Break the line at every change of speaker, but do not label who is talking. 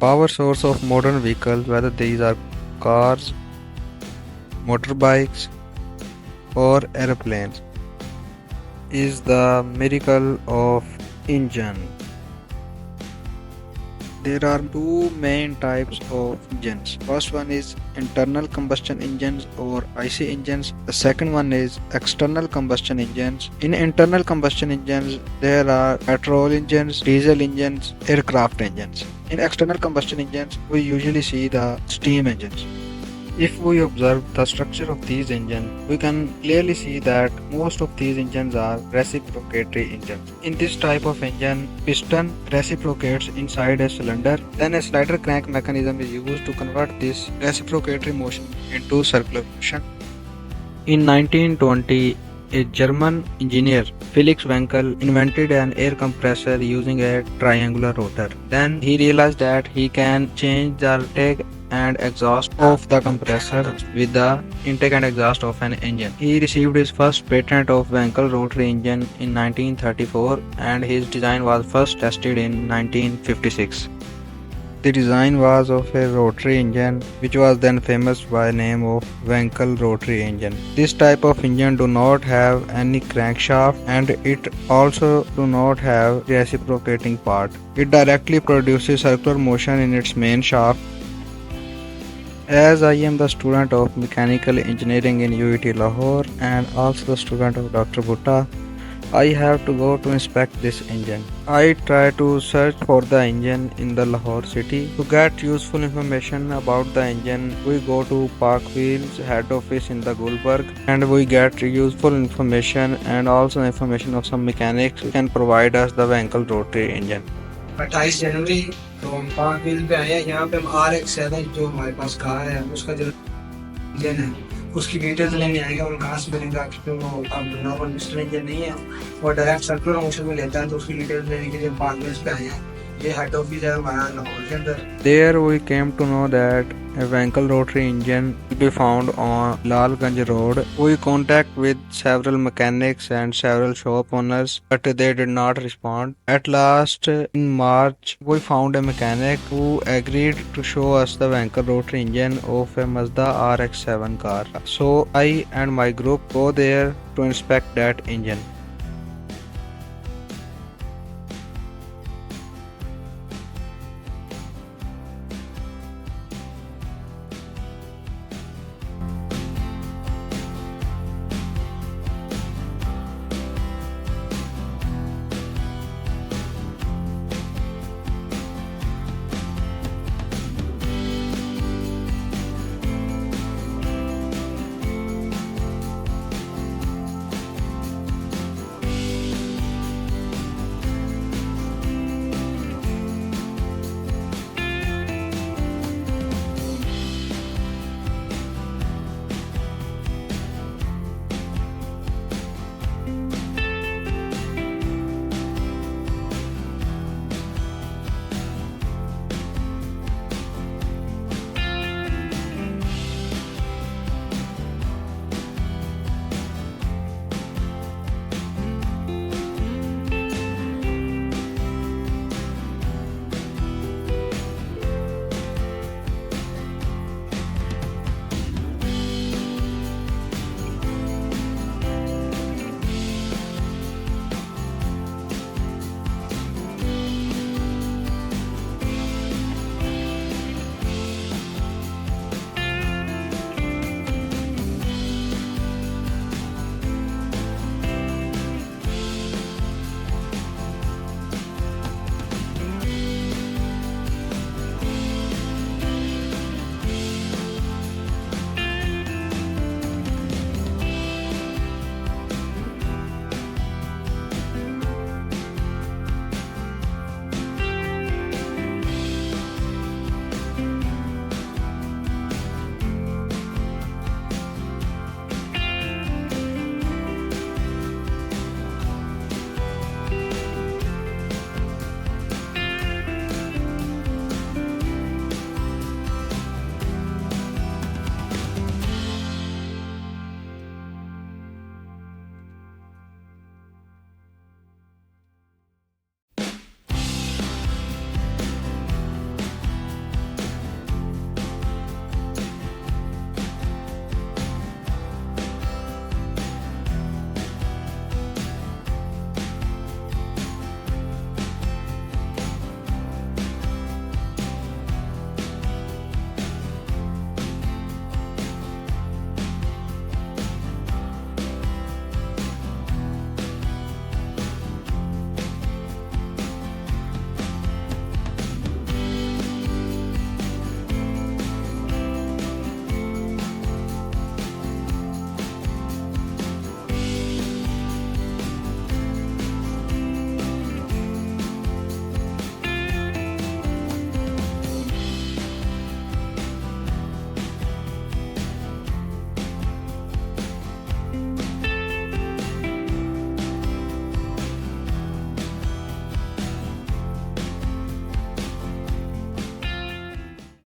power source of modern vehicles, whether these are cars, motorbikes, or airplanes, is the miracle of engine. There are two main types of engines. First one is internal combustion engines or IC engines. The second one is external combustion engines. In internal combustion engines, there are petrol engines, diesel engines, aircraft engines. In external combustion engines, we usually see the steam engines. If we observe the structure of these engines, we can clearly see that most of these engines are reciprocatory engines. In this type of engine, piston reciprocates inside a cylinder, then a slider crank mechanism is used to convert this reciprocatory motion into circular motion. In 1920, a German engineer, Felix Wankel, invented an air compressor using a triangular rotor. Then he realized that he can change the intake and exhaust of the compressor with the intake and exhaust of an engine. He received his first patent of Wankel Rotary engine in 1934 and his design was first tested in 1956. The design was of a rotary engine which was then famous by name of Wankel Rotary engine. This type of engine do not have any crankshaft and it also do not have reciprocating part. It directly produces circular motion in its main shaft. As I am the student of mechanical engineering in UET Lahore and also the student of Dr. Bhutta, I have to go to inspect this engine. I try to search for the engine in the Lahore city. To get useful information about the engine, we go to Park Wheels head office in the Gulberg and we get useful information and also information of some mechanics who can provide us the Wankel Rotary engine.
28 जनवरी तो हम park wheel पे आए हैं। यहाँ पे हम RX-7 जो हमारे पास कार है उसका जो इंजन है उसकी डिटेल्स लेने आएगा और कहाँ से मिलेगा, क्योंकि वो अब नॉर्मल पिस्टन इंजन नहीं है, वो डायरेक्ट सर्कुलर मोशन में लेता है, तो उसकी डिटेल्स लेने के लिए पार्क व्हील्स पे आए हैं। ये हेड ऑफिस है हमारा लाहौर के अंदर।
There we came to know that a Wankel Rotary engine will be found on Lalganj Road. We contact with several mechanics and several shop owners, but they did not respond. At last, in March, we found a mechanic who agreed to show us the Wankel Rotary engine of a Mazda RX-7 car. So I and my group go there to inspect that engine.